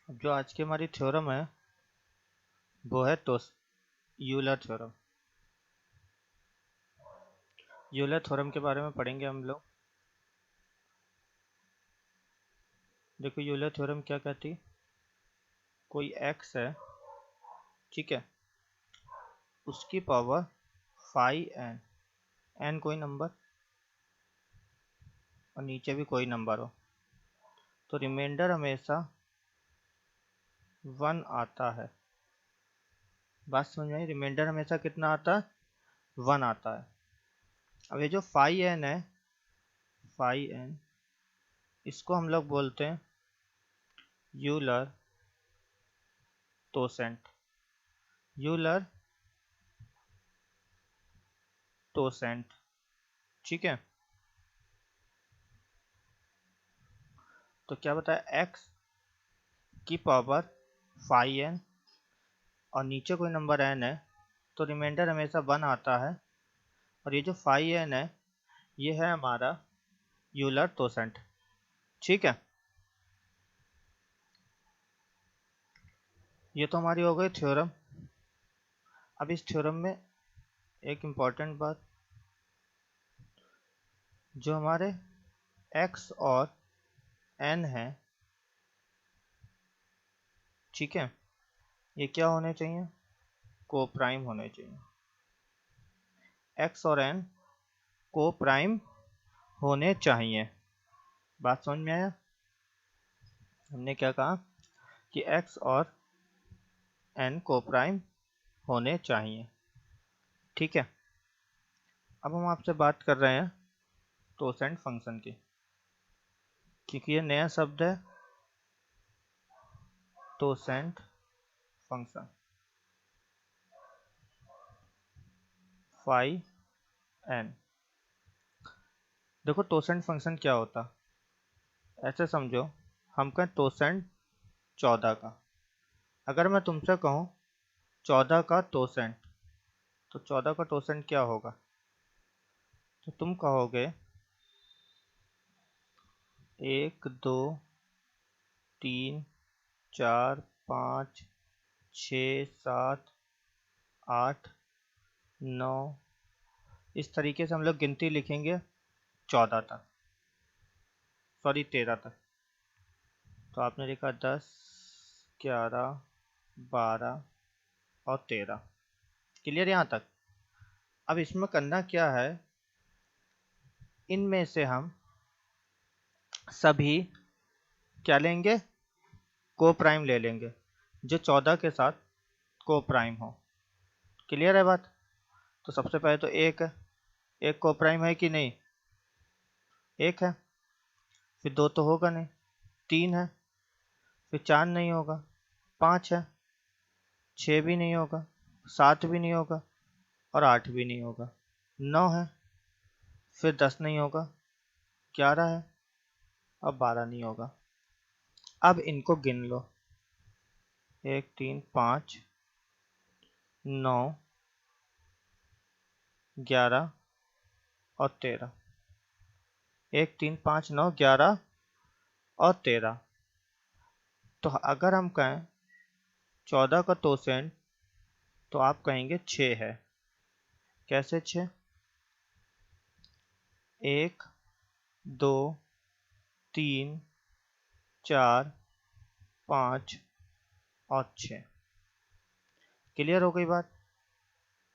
जो आज की हमारी थ्योरम है वो है तो यूलर थ्योरम। यूलर थ्योरम के बारे में पढ़ेंगे हम लोग। देखो यूलर थ्योरम क्या कहती, कोई एक्स है, ठीक है, उसकी पावर फाइव एन, एन कोई नंबर और नीचे भी कोई नंबर हो, तो रिमाइंडर हमेशा वन आता है। बात समझ में आई? रिमाइंडर हमेशा कितना आता है? वन आता है। अब ये जो फाइव एन है, फाइव एन, इसको हम लोग बोलते हैं यूलर तोसेंट। यूलर तोसेंट, ठीक है। तो क्या बताया, एक्स की पावर फाइव एन और नीचे कोई नंबर एन है, तो रिमाइंडर हमेशा वन आता है। और ये जो फाइव एन है ये है हमारा यूलर तोसेंट, ठीक है। ये तो हमारी हो गई थ्योरम। अब इस थ्योरम में एक इम्पॉर्टेंट बात, जो हमारे एक्स और एन है, ठीक है, ये क्या होने चाहिए? को प्राइम होने चाहिए। एक्स और एन को प्राइम होने चाहिए। बात समझ में आया? हमने क्या कहा कि एक्स और एन को प्राइम होने चाहिए, ठीक है। अब हम आपसे बात कर रहे हैं तोसेंट फंक्शन की, क्योंकि ये नया शब्द है, तोसेंट फंक्शन फाइव एन। देखो तोसेंट फंक्शन क्या होता, ऐसे समझो, हम कहें तोसेंट 14 का। अगर मैं तुमसे कहूँ 14 का तोसेंट, तो 14 का तोसेंट क्या होगा? तो तुम कहोगे 1 2 3 4 5 6 7 8 9, इस तरीके से हम लोग गिनती लिखेंगे 14 तक, सॉरी 13 तक। तो आपने लिखा 10 11 12 और 13। क्लियर यहाँ तक? अब इसमें करना क्या है, इनमें से हम सभी क्या लेंगे? को प्राइम ले लेंगे, जो 14 के साथ को प्राइम हो। क्लियर है बात? तो सबसे पहले तो एक है, एक को प्राइम है कि नहीं? एक है। फिर दो तो होगा नहीं, तीन है। फिर चार नहीं होगा, पाँच है। छः भी नहीं होगा, सात भी नहीं होगा और आठ भी नहीं होगा। नौ है। फिर 10 नहीं होगा, 11 है और 12 नहीं होगा। अब इनको गिन लो, 1 3 5 9 11 और 13। 1 3 5 9 11 और 13। तो अगर हम कहें 14 का तोसेंट, तो आप कहेंगे 6 है। कैसे 6? 1 2 3 4 5 और 6। क्लियर हो गई बात?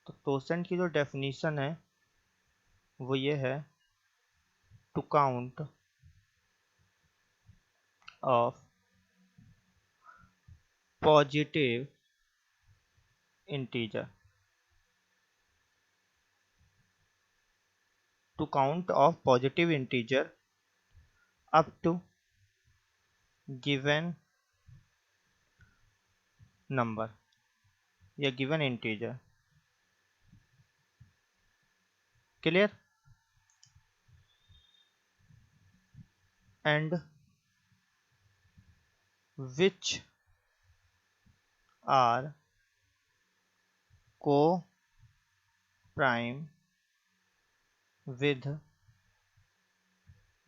तो तोसेंट की जो डेफिनेशन है वो ये है, to count of positive integer, to count of positive integer up to given number या given integer. Clear? And which are coprime with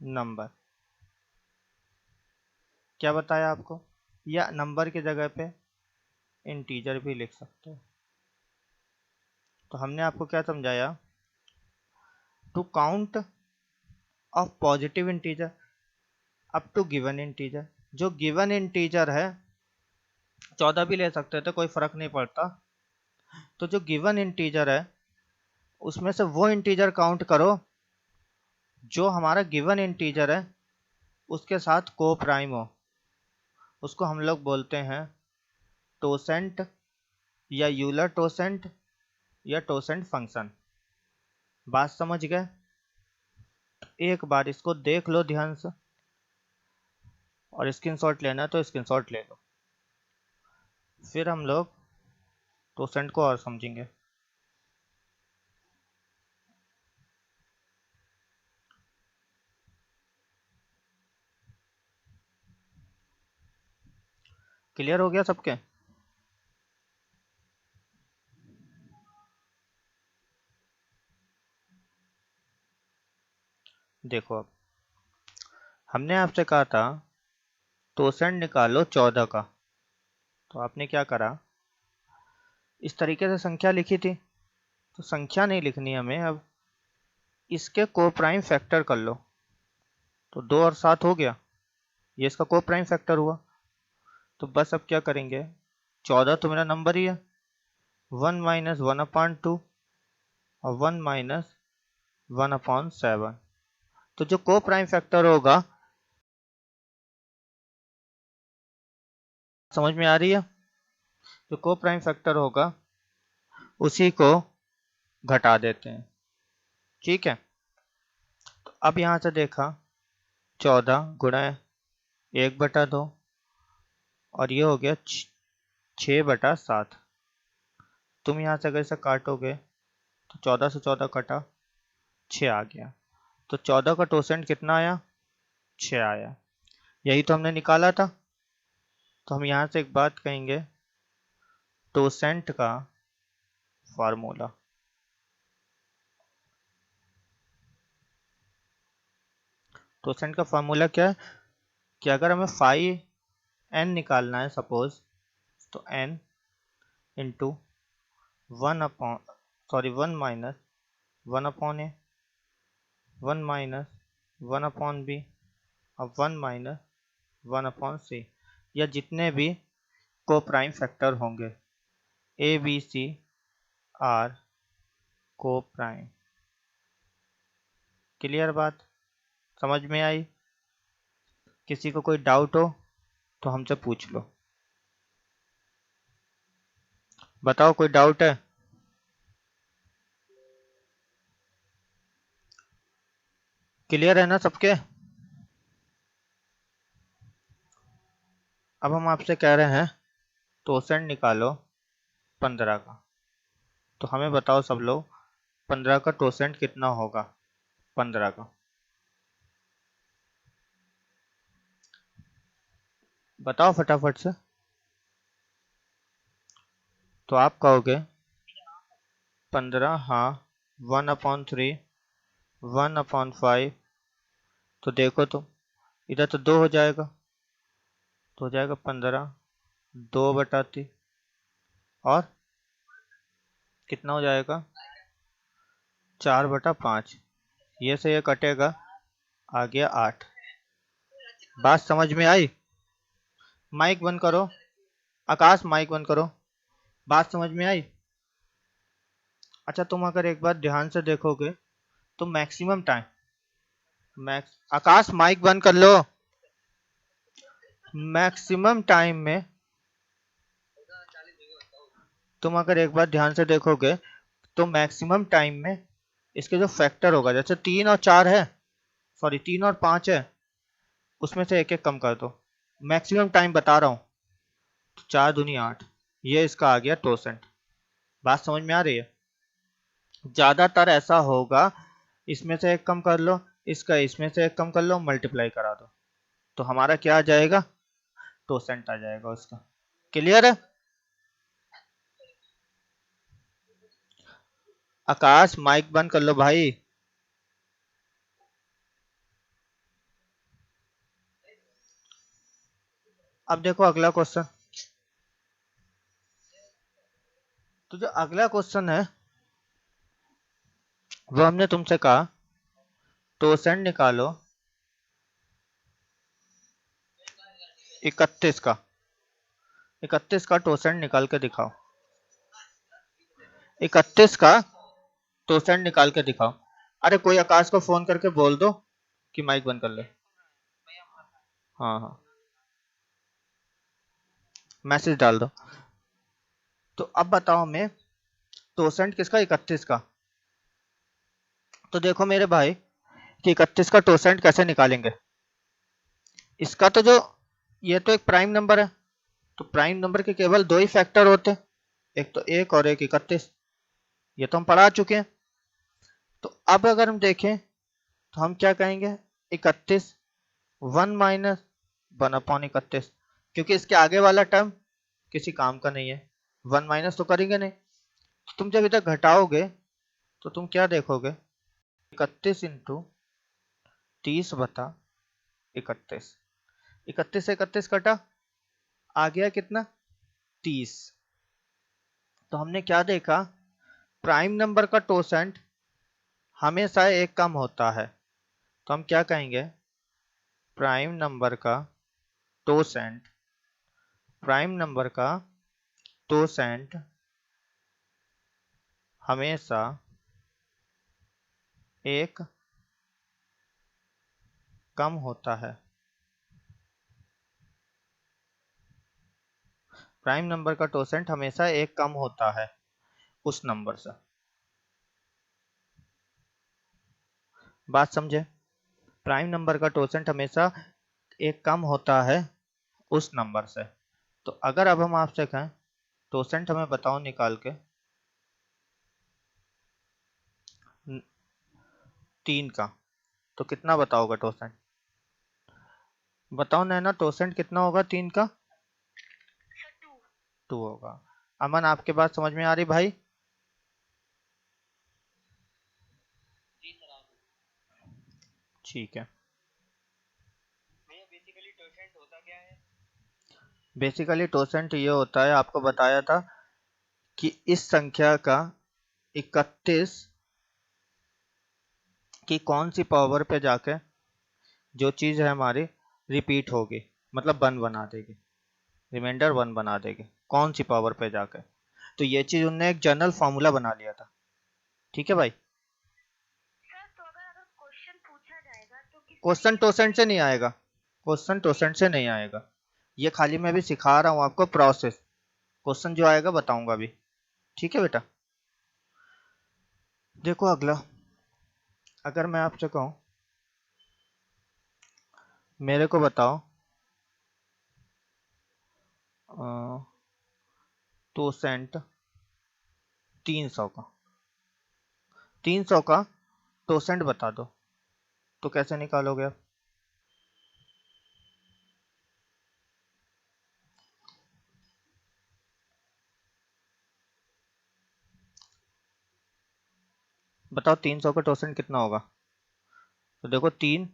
number. क्या बताया आपको? या नंबर की जगह पे इंटीजर भी लिख सकते हो। तो हमने आपको क्या समझाया, to count of positive integer up to given integer. जो गिवन इंटीजर है 14 भी ले सकते थे, कोई फर्क नहीं पड़ता। तो जो गिवन इंटीजर है उसमें से वो इंटीजर काउंट करो जो हमारा गिवन इंटीजर है उसके साथ को प्राइम हो। उसको हम लोग बोलते हैं टोसेंट या यूलर टोसेंट या टोसेंट फंक्शन। बात समझ गए? एक बार इसको देख लो ध्यान से, और स्क्रीनशॉट लेना है तो स्क्रीनशॉट ले लो, फिर हम लोग टोसेंट को और समझेंगे। क्लियर हो गया सबके? देखो अब हमने आपसे कहा था टोसेंट निकालो 14 का, तो आपने क्या करा, इस तरीके से संख्या लिखी थी। तो संख्या नहीं लिखनी हमें, अब इसके को प्राइम फैक्टर कर लो। तो 2 और 7 हो गया, ये इसका को प्राइम फैक्टर हुआ। तो बस अब क्या करेंगे, 14 तो मेरा नंबर ही है, 1 माइनस 1/2 और 1 माइनस 1/7। तो जो को प्राइम फैक्टर होगा, समझ में आ रही है, जो को प्राइम फैक्टर होगा उसी को घटा देते हैं। ठीक है, तो अब यहां से देखा 14 गुणा 1/2 और ये हो गया 6/7। तुम यहां से अगर इसे काटोगे तो 14 से 14 कटा, 6 आ गया। तो 14 का टोसेंट कितना आया, 6 आया। यही तो हमने निकाला था। तो हम यहां से एक बात कहेंगे, टोसेंट का फार्मूला। टोसेंट का फार्मूला क्या है कि अगर हमें फाई एन निकालना है सपोज, तो N into 1 minus 1/a, 1 minus 1/b और 1 माइनस 1/c, या जितने भी को प्राइम फैक्टर होंगे ए बी सी आर को प्राइम। क्लियर बात, समझ में आई? किसी को कोई डाउट हो तो हमसे पूछ लो। बताओ, कोई डाउट है? क्लियर है ना सबके? अब हम आपसे कह रहे हैं टोसेंट निकालो 15 का। तो हमें बताओ सब लोग, 15 का टोसेंट कितना होगा? 15 का बताओ फटाफट से। तो आप कहोगे 15, हाँ, 1/3, 1/5। तो देखो तो इधर तो 2 हो जाएगा, तो हो जाएगा 15 2/3, और कितना हो जाएगा 4/5। ये से ये कटेगा, आ गया 8। बात समझ में आई? माइक बंद करो, आकाश माइक बंद करो। बात समझ में आई? अच्छा, तुम अगर एक बार ध्यान से देखोगे तो मैक्सिमम टाइम, आकाश माइक बंद कर लो। मैक्सिमम टाइम में तुम अगर एक बार ध्यान से देखोगे तो मैक्सिमम टाइम में इसके जो फैक्टर होगा, जैसे 3 और 4 है, सॉरी 3 और 5 है, उसमें से एक एक कम कर दो। मैक्सिमम टाइम बता रहा हूँ, तो 4 दूनी 8, ये इसका आ गया टोसेंट। बात समझ में आ रही है? ज्यादातर ऐसा होगा, इसमें से एक कम कर लो, इसका इसमें से एक कम कर लो, मल्टीप्लाई करा दो, तो हमारा क्या आ जाएगा, टोसेंट आ जाएगा उसका। क्लियर है? आकाश माइक बंद कर लो भाई। अब देखो अगला क्वेश्चन। तो जो अगला क्वेश्चन है वो हमने तुमसे कहा टोसेंट निकालो 31 का। 31 का टोसेंट निकाल के दिखाओ। 31 का टोसेंट निकाल के दिखाओ। अरे कोई आकाश को फोन करके बोल दो कि माइक बंद कर ले। हाँ हाँ, मैसेज डाल दो। तो अब बताओ मैं टोसेंट किसका? 31 का। तो देखो मेरे भाई कि 31 का टोसेंट कैसे निकालेंगे। इसका तो जो ये तो एक प्राइम नंबर है, तो प्राइम नंबर के केवल दो ही फैक्टर होते हैं, एक तो 1 और एक 31। ये तो हम पढ़ा चुके हैं। तो अब अगर हम देखें तो हम क्या कहेंगे? 31 1 माइनस 1/31, क्योंकि इसके आगे वाला टर्म किसी काम का नहीं है, 1 माइनस तो करेंगे नहीं। तो तुम जब इधर घटाओगे तो तुम क्या देखोगे? 31 इंटू 30/31। 31 से 31 कटा, आ गया कितना? 30। तो हमने क्या देखा? प्राइम नंबर का टोसेंट हमेशा एक कम होता है। तो हम क्या कहेंगे? प्राइम नंबर का टोसेंट, प्राइम नंबर का टोसेंट हमेशा एक कम होता है। प्राइम नंबर का टोसेंट हमेशा एक कम होता है उस नंबर से। बात समझे? प्राइम नंबर का टोसेंट हमेशा एक कम होता है उस नंबर से। तो अगर अब हम आपसे कहें टोसेंट हमें बताओ निकाल के 3 का, तो कितना बताओगे टोसेंट? बताओ नैना, टोसेंट कितना होगा 3 का? 2 होगा। अमन आपके बात समझ में आ रही भाई? ठीक है। बेसिकली टोसेंट ये होता है, आपको बताया था कि इस संख्या का 31 की कौन सी पावर पे जाके जो चीज है हमारी रिपीट होगी, मतलब 1 बना देगी, रिमाइंडर 1 बना देगी, कौन सी पावर पे जाके। तो ये चीज उनने एक जनरल फॉर्मूला बना लिया था। ठीक है भाई? क्वेश्चन टोसेंट से नहीं आएगा, क्वेश्चन टोसेंट से नहीं आएगा। ये खाली मैं अभी सिखा रहा हूँ आपको प्रोसेस। क्वेश्चन जो आएगा बताऊंगा अभी। ठीक है बेटा? देखो अगला, अगर मैं आपसे कहूं मेरे को बताओ टोसेंट 300 का, 300 का टोसेंट बता दो, तो कैसे निकालोगे आप? बताओ 300 का टोसेंट कितना होगा? तो देखो 3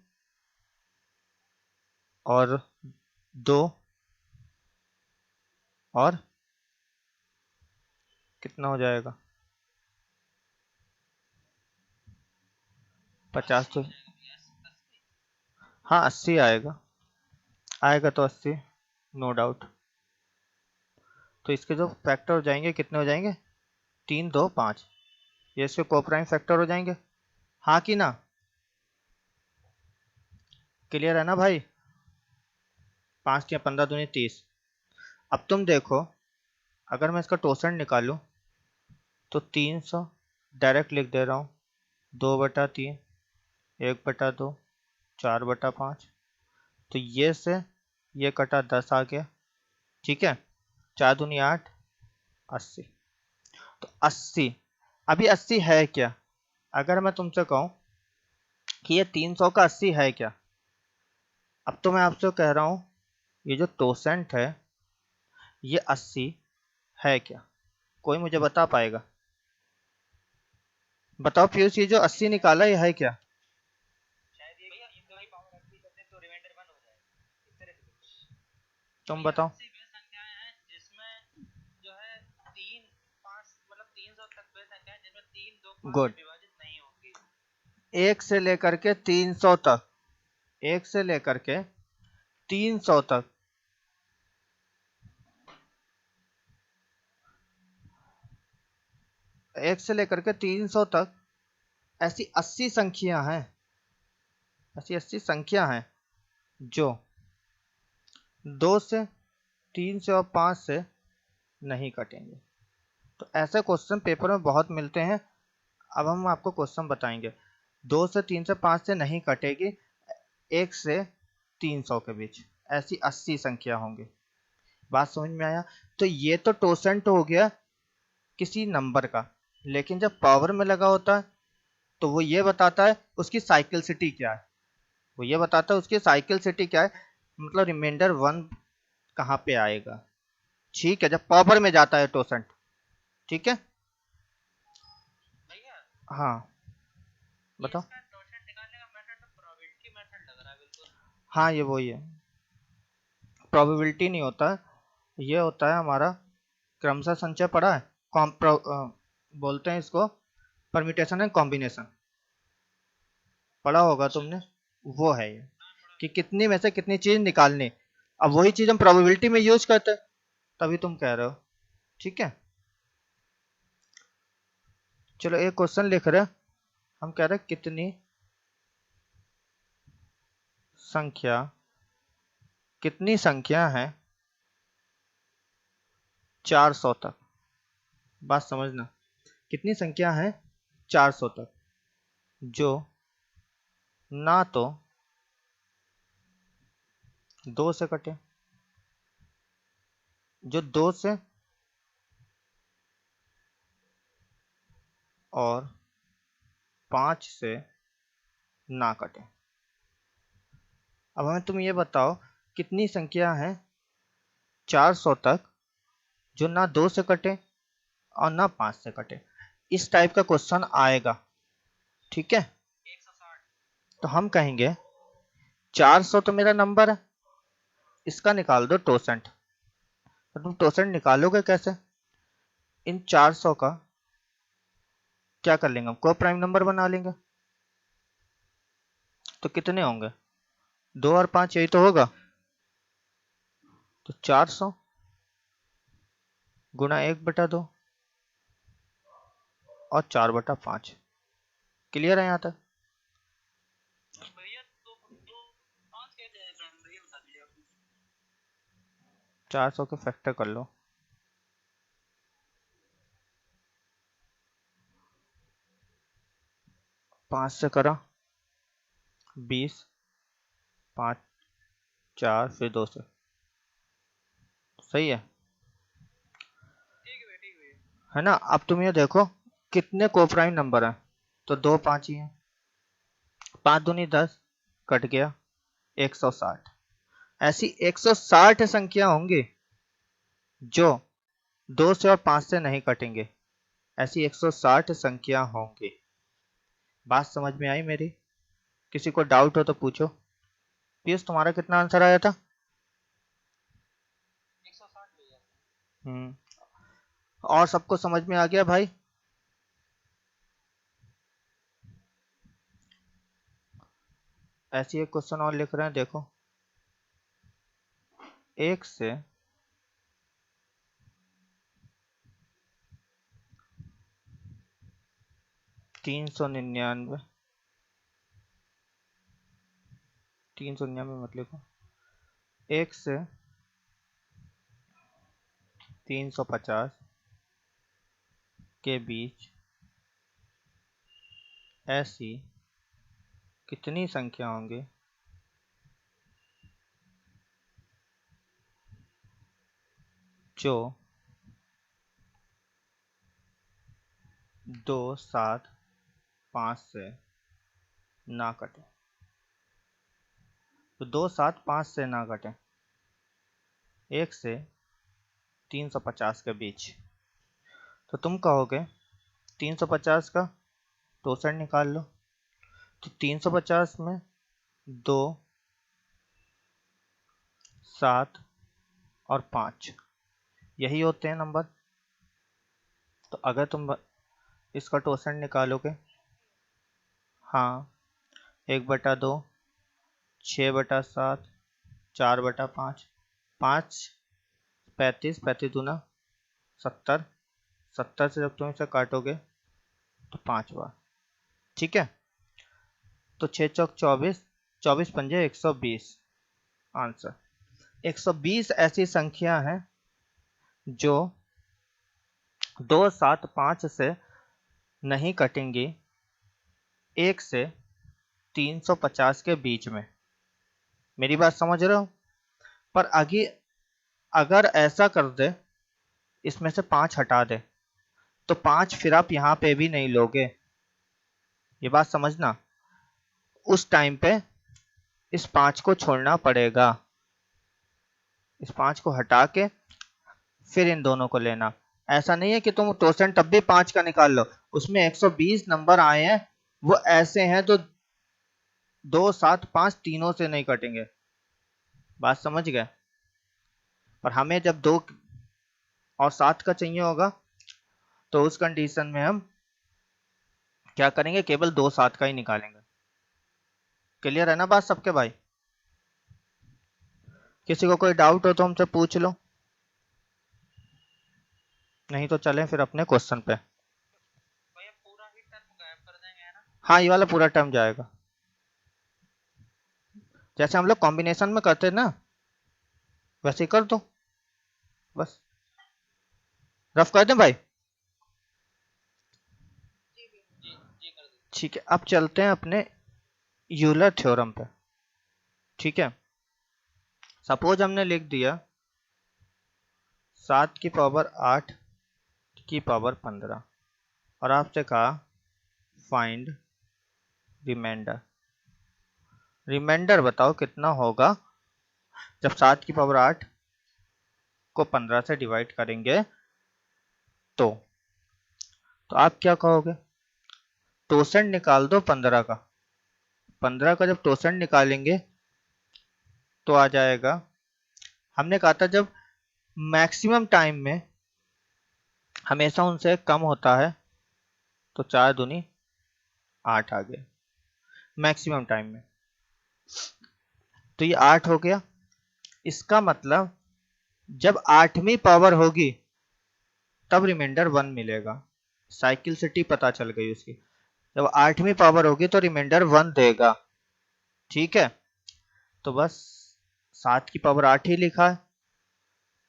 और 2 और कितना हो जाएगा? 50 तो हाँ 80 आएगा, आएगा तो 80, नो डाउट। तो इसके जो फैक्टर हो जाएंगे कितने हो जाएंगे? 3 2 5, ये इसके कोप्राइम फैक्टर हो जाएंगे। हाँ कि ना? क्लियर है ना भाई? 5 या 15 दूनी 30। अब तुम देखो अगर मैं इसका टोसेंट निकालूं तो 300 डायरेक्ट लिख दे रहा हूँ, 2/3, 1/2, 4/5। तो ये से ये कटा 10 आ गया। ठीक है? 4 दूनी 8, 80। तो 80, अभी 80 है क्या? अगर मैं तुमसे कहूं कि ये 300 का 80 है क्या? अब तो मैं आपसे कह रहा हूं ये जो टोसेंट है ये 80 है क्या? कोई मुझे बता पाएगा? बताओ पीयूष, ये जो 80 निकाला ये है क्या? तुम बताओ। ऐसी बेस संख्याएं हैं जिसमें जो है 3 5 मतलब 300 तक बेस संख्याएं जिसमें 3 2 5 गुड। से विभाजित नहीं होंगी। 1 से लेकर के 300 तक, 1 से लेकर के 300 तक, 1 से लेकर के 300 तक ऐसी 80 संख्या हैं, ऐसी 80 संख्या हैं जो 2 से, 3 से और 5 से नहीं कटेंगे। तो ऐसे क्वेश्चन पेपर में बहुत मिलते हैं। अब हम आपको क्वेश्चन बताएंगे। 2 से, 3 से, 5 से नहीं कटेगी, 1 से 300 के बीच ऐसी 80 संख्या होंगी। बात समझ में आया? तो ये तो टोसेंट हो गया किसी नंबर का, लेकिन जब पावर में लगा होता है तो वो ये बताता है उसकी साइक्लिसिटी क्या है। वो ये बताता है उसकी साइक्लिसिटी क्या है, मतलब रिमाइंडर 1 कहाँ पे आएगा। ठीक है, जब पावर में जाता है टोसेंट। ठीक है, भैया हाँ ये बताओ। इसका टोटल निकालने का मेथड तो प्रोबेबिलिटी मेथड लग रहा है बिल्कुल। हाँ ये वही है, प्रोबेबिलिटी नहीं होता है, ये होता है हमारा क्रमशः संचय पढ़ा है, बोलते हैं इसको परम्यूटेशन एंड कॉम्बिनेशन, पढ़ा होगा तुमने। वो है ये कि कितनी में से कितनी चीज निकालनी। अब वही चीज हम प्रोबेबिलिटी में यूज करते हैं, तभी तुम कह रहे हो। ठीक है, चलो एक क्वेश्चन लिख रहे हैं। हम कह रहे हैं कितनी संख्या, कितनी संख्या है 400 तक। बात समझना, कितनी संख्या है 400 तक जो ना तो 2 से कटे, जो 2 से और 5 से ना कटे। अब हमें तुम ये बताओ कितनी संख्या है 400 तक जो ना 2 से कटे और ना 5 से कटे। इस टाइप का क्वेश्चन आएगा। ठीक है, 160। तो हम कहेंगे 400 तो मेरा नंबर है, इसका निकाल दो टोसेंट। तो तुम टोसेंट निकालोगे कैसे? इन 400 का क्या कर लेंगे हम, को प्राइम नंबर बना लेंगे। तो कितने होंगे, 2 और 5, यही तो होगा। तो 400 गुणा 1/2 और 4/5। क्लियर है यहाँ तक? भैया तो 5 कैसे आएगा भैया बता दीजिए आप। 400 के फैक्टर कर लो। 5 से करा 20, 5 4 फिर 2 से। सही है, ठीक है है ना? अब तुम ये देखो कितने को प्राइम नंबर है, तो 2 5 ही है। 5 दूनी 10, कट गया 160। ऐसी 160 संख्या होंगी जो 2 से और 5 से नहीं कटेंगे। ऐसी 160 संख्या होंगी। बात समझ में आई मेरी? किसी को डाउट हो तो पूछो। पीयूष तुम्हारा कितना आंसर आया था? 160 भैया। हम्म, और सबको समझ में आ गया भाई? ऐसी एक क्वेश्चन और लिख रहे हैं, देखो। 1 से 399, 399 मत लिखो। 1 से 350 के बीच ऐसी कितनी संख्या होंगी जो 2 7 5 से ना कटे। तो 2 7 5 से ना कटे, 1 से 350 के बीच। तो तुम कहोगे 350 का टोसेंट निकाल लो। तो 350 में 2 7 और 5, यही होते हैं नंबर। तो अगर तुम इसका टोसेंट निकालोगे, हाँ, 1/2, 6/7, 4/5, 5, 35, 35 दूना 70, 70 से जब तुम इसे काटोगे तो 5 बार, ठीक है। तो 6 चौक 24, 24 पंजे 120, आंसर 120 ऐसी संख्या है जो 2, 7, 5 से नहीं कटेंगी 1 से 350 के बीच में। मेरी बात समझ रहे हो? पर आगे अगर ऐसा कर दे, इसमें से 5 हटा दे, तो 5 फिर आप यहाँ पे भी नहीं लोगे, ये बात समझना। उस टाइम पे इस 5 को छोड़ना पड़ेगा, इस 5 को हटा के फिर इन दोनों को लेना। ऐसा नहीं है कि तुम टोसेंट तब भी 5 का निकाल लो, उसमें 120 नंबर आए हैं, वो ऐसे हैं तो 2, 7, 5 तीनों से नहीं कटेंगे। बात समझ गए? पर हमें जब 2 और 7 का चाहिए होगा तो उस कंडीशन में हम क्या करेंगे, केवल 2, 7 का ही निकालेंगे। क्लियर है ना बात सबके भाई? किसी को कोई डाउट हो तो हमसे पूछ लो, नहीं तो चलें फिर अपने क्वेश्चन पे। भैया पूरा ही टर्म गायब कर देंगे, है ना? हाँ, ये वाला पूरा टर्म जाएगा, जैसे हम लोग कॉम्बिनेशन में करते हैं ना, वैसे ही कर दो बस। रफ कर दें भाई? जी कर दो। ठीक है, अब चलते हैं अपने यूलर थ्योरम पे। ठीक है, सपोज हमने लिख दिया 7 की पावर 8 की पावर 15 और आपसे कहा फाइंड रिमाइंडर। रिमाइंडर बताओ कितना होगा जब 7 की पावर 8 को 15 से डिवाइड करेंगे तो आप क्या कहोगे? टोसेंट निकाल दो 15 का। 15 का जब टोसेंट निकालेंगे तो आ जाएगा, हमने कहा था जब मैक्सिमम टाइम में हमेशा उनसे कम होता है तो 4 दूनी 8 आ गया मैक्सिमम टाइम में। तो ये 8 हो गया। इसका मतलब जब 8वीं पावर होगी तब रिमाइंडर 1 मिलेगा। साइकिल सिटी पता चल गई उसकी। जब 8वीं पावर होगी तो रिमाइंडर 1 देगा। ठीक है, तो बस 7 की पावर 8 ही लिखा है,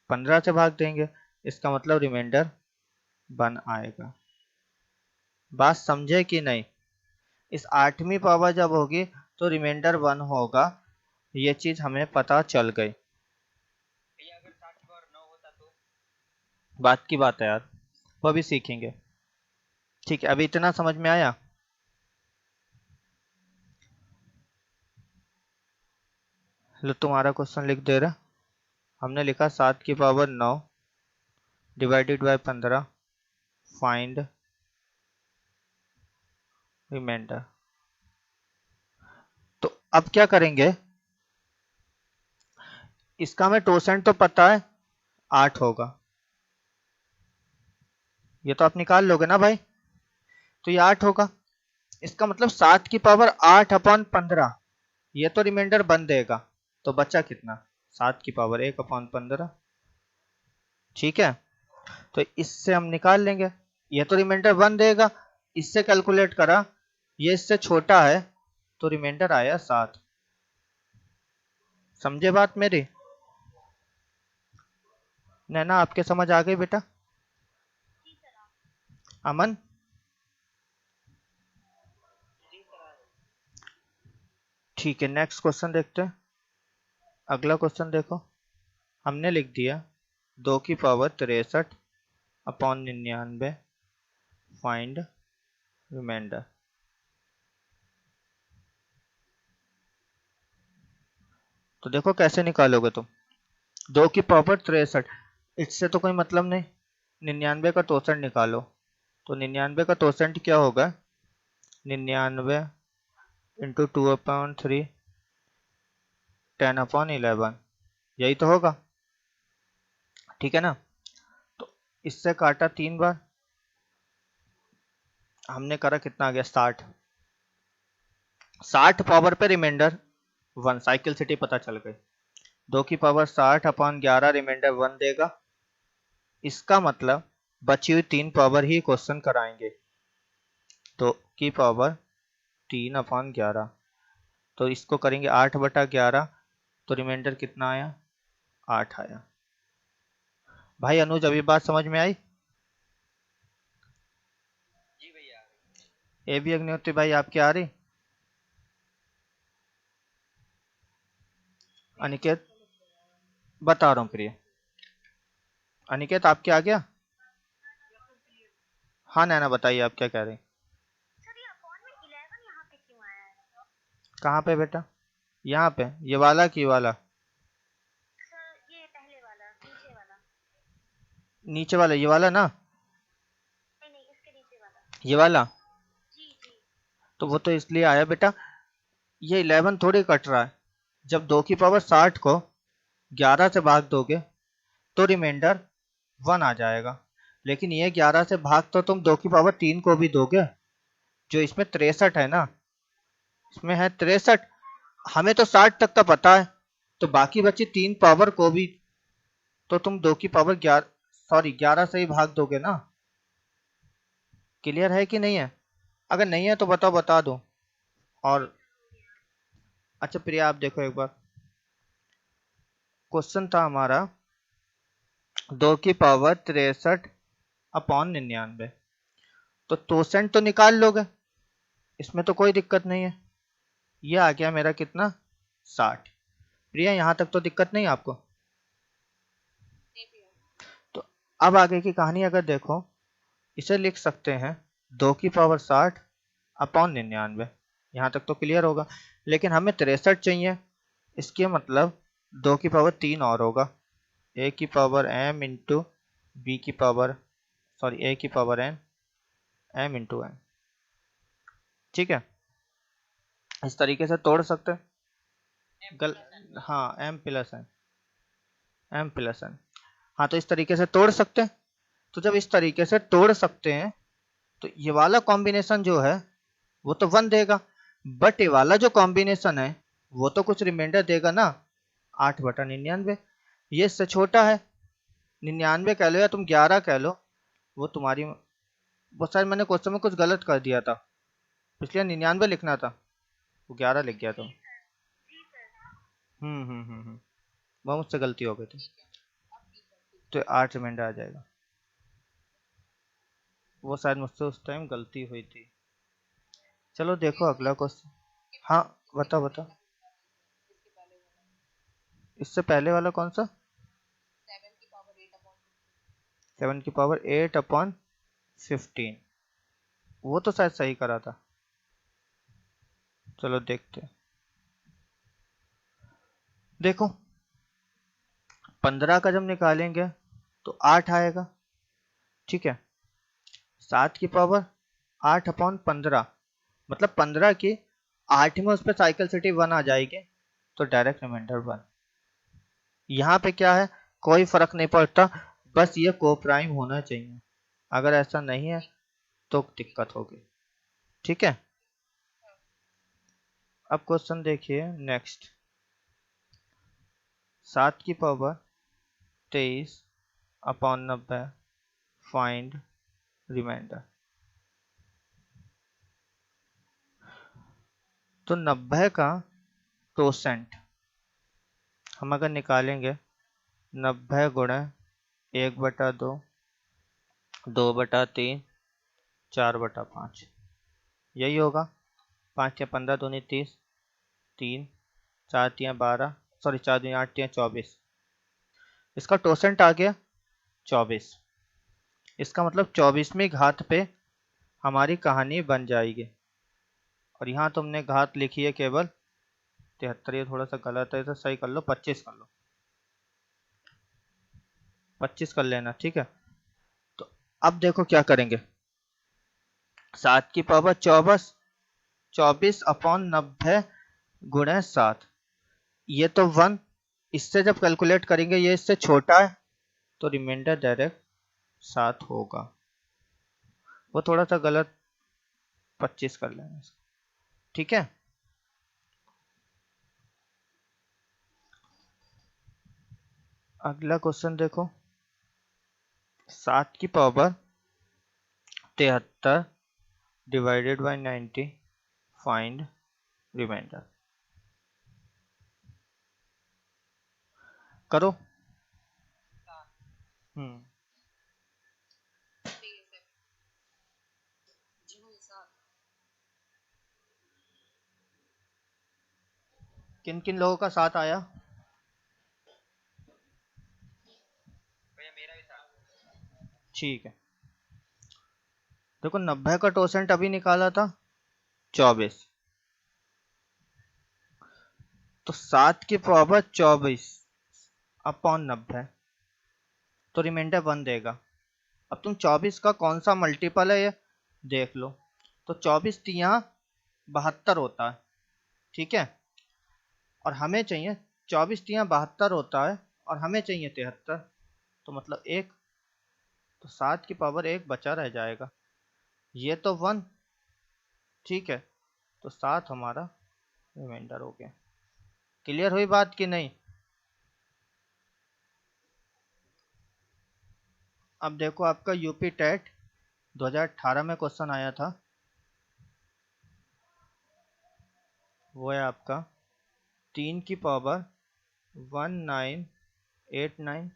15 से भाग देंगे, इसका मतलब रिमाइंडर 1 आएगा। बात समझे कि नहीं? इस 8वीं पावर जब होगी तो रिमाइंडर 1 होगा, ये चीज हमें पता चल गई। भैया अगर 7 की पावर 9 होता तो? बात की बात है यार, वो भी सीखेंगे। ठीक है, अभी इतना समझ में आया? लो तुम्हारा क्वेश्चन लिख दे रहा। हमने लिखा 7 की power 9 divided by 15 find remainder. तो अब क्या करेंगे, इसका हमें टोसेंट तो पता है 8 होगा, ये तो आप निकाल लोगे ना भाई। तो ये 8 होगा, इसका मतलब 7 की पावर 8/15, ये तो रिमाइंडर 1 देगा। तो बचा कितना? 7 की पावर 1/15। ठीक है, तो इससे हम निकाल लेंगे, ये तो रिमाइंडर 1 देगा, इससे कैलकुलेट करा, ये इससे छोटा है तो रिमाइंडर आया 7। समझे बात मेरी? नैना आपके समझ आ गई बेटा? अमन? जी सर आ रहे। ठीक है, नेक्स्ट क्वेश्चन देखते हैं। अगला क्वेश्चन देखो, हमने लिख दिया 2 की पावर 63/99 फाइंड रिमाइंडर। तो देखो कैसे निकालोगे तुम, 2 की पावर 63, इससे तो कोई मतलब नहीं। 99 का टोसेंट निकालो, तो 99 का टोसेंट क्या होगा? 99 इंटू 2/3 10/11, यही तो होगा। ठीक है ना। तो इससे काटा 3 बार, हमने करा कितना आ गया 60। 60 पावर पे रिमाइंडर 1, साइकिल सिटी पता चल गई। 2 की पावर 60 अपॉन 11 रिमाइंडर 1 देगा। इसका मतलब बची हुई 3 पावर ही क्वेश्चन कराएंगे। 2 की पावर 3 अपॉन 11, तो इसको करेंगे 8/11, तो रिमाइंडर कितना आया 8 आया। भाई अनुज अभी बात समझ में आई? जी भैया। ए भी अग्निहोत्री भाई आपकी आ रही? अनिकेत बता रहा हूँ प्रिय। अनिकेत आपके आ गया? हाँ नैना बताइए आप क्या कह रहे हैं? कहाँ पे बेटा? यहाँ पे ये वाला की वाला? सर ये पहले वाला, नीचे वाला। नीचे वाला ये वाला ना? नहीं नहीं, इसके नीचे वाला। ये वाला? जी जी। तो वो तो इसलिए आया बेटा, ये 11 थोड़ी कट रहा है। जब 2 की पावर 60 को 11 से भाग दोगे तो रिमाइंडर 1 आ जाएगा। लेकिन ये 11 से भाग तो तुम 2 की पावर 3 को भी दोगे, जो इसमें 63 है ना, इसमें है 63। हमें तो 60 तक का पता है, तो बाकी बची 3 पावर को भी तो तुम 2 की पावर 11, सॉरी 11 से ही भाग दोगे ना। क्लियर है कि नहीं है? अगर नहीं है तो बताओ, बता दो। और अच्छा प्रिया आप देखो एक बार, क्वेश्चन था हमारा 2 की पावर 63 अपॉन 99, तो तोसेंट तो निकाल लोगे, इसमें तो कोई दिक्कत नहीं है। ये आ गया मेरा कितना 60। प्रिया यहाँ तक तो दिक्कत नहीं आपको? तो अब आगे की कहानी अगर देखो, इसे लिख सकते हैं 2 की पावर 60 अपॉन 99, यहाँ तक तो क्लियर होगा। लेकिन हमें 63 चाहिए, इसके मतलब 2 की पावर 3 और होगा, ए की पावर m इंटू बी की पावर, सॉरी ए की power n m into n। ठीक है, इस तरीके से तोड़ सकते हैं। हाँ m plus n, m plus n, हाँ तो इस तरीके से तोड़ सकते हैं। तो जब इस तरीके से तोड़ सकते हैं तो ये वाला कॉम्बिनेशन जो है वो तो 1 देगा, बट ये वाला जो कॉम्बिनेशन है वो तो कुछ रिमाइंडर देगा ना, 8/99। ये इससे छोटा है, 99 कह लो या तुम 11 कह लो, वो तुम्हारी, वो शायद मैंने क्वेश्चन में कुछ गलत कर दिया था, इसलिए 99 लिखना था, वो 11 लिख गया था। वो मुझसे गलती हो गई थी, तो 8 रिमाइंडर आ जाएगा। वो शायद मुझसे उस टाइम गलती हुई थी। चलो देखो अगला क्वेश्चन। हाँ बताओ बताओ, इससे पहले वाला कौन सा? 7 की पावर 8 अपॉन 15, वो तो शायद सही करा था। चलो देखते हैं। देखो 15 का जब निकालेंगे तो 8 आएगा, ठीक है। 7 की पावर 8 अपॉन 15, मतलब 15 की 8 में उस पर साइकिल सिटी 1 आ जाएगी, तो डायरेक्ट रिमाइंडर 1। यहाँ पे क्या है, कोई फर्क नहीं पड़ता, बस ये कोप्राइम होना चाहिए, अगर ऐसा नहीं है तो दिक्कत होगी। ठीक है, अब क्वेश्चन देखिए नेक्स्ट। 7 की पावर 23 अपॉन 90 फाइंड रिमाइंडर। तो 90 का टोसेंट हम अगर निकालेंगे, 90 गुणा 1/2, 2/3, 4/5, यही होगा। 5 या 15 दूनी 30, 3 4 3 12, सॉरी 4 दूनी 8 3 24, इसका टोसेंट आ गया 24। इसका मतलब 24वीं घात पे हमारी कहानी बन जाएगी। और यहाँ तुमने घात लिखी है केवल 73, ये थोड़ा सा गलत है, इसे सही कर लो, 25 कर लो, 25 कर लेना, ठीक है। तो अब देखो क्या करेंगे, 7 की पावर 24 अपॉन 90 गुणा 7, ये तो 1, इससे जब कैलकुलेट करेंगे ये इससे छोटा है, तो रिमाइंडर डायरेक्ट 7 होगा। वो थोड़ा सा गलत 25 कर लेंगे, ठीक है। अगला क्वेश्चन देखो, 7 की power 73 divided by 90, find remainder. करो। हम्म किन किन लोगों का साथ आया? भैया मेरा भी था। ठीक है, देखो 90 का टोसेंट अभी निकाला था 24, तो 7 की पावर 24 अपॉन 90, तो रिमाइंडर 1 देगा। अब तुम 24 का कौन सा मल्टीपल है ये देख लो। तो 24 तिया 72 होता है, ठीक है। और हमें चाहिए 24 तिया 72 होता है और हमें चाहिए 73, तो मतलब 1, तो 7 की पावर 1 बचा रह जाएगा, ये तो 1, ठीक है। तो 7 हमारा रिमाइंडर हो गया। क्लियर हुई बात कि नहीं? अब देखो आपका यूपी टेट 2018 में क्वेश्चन आया था, वो है आपका 3 की power 1989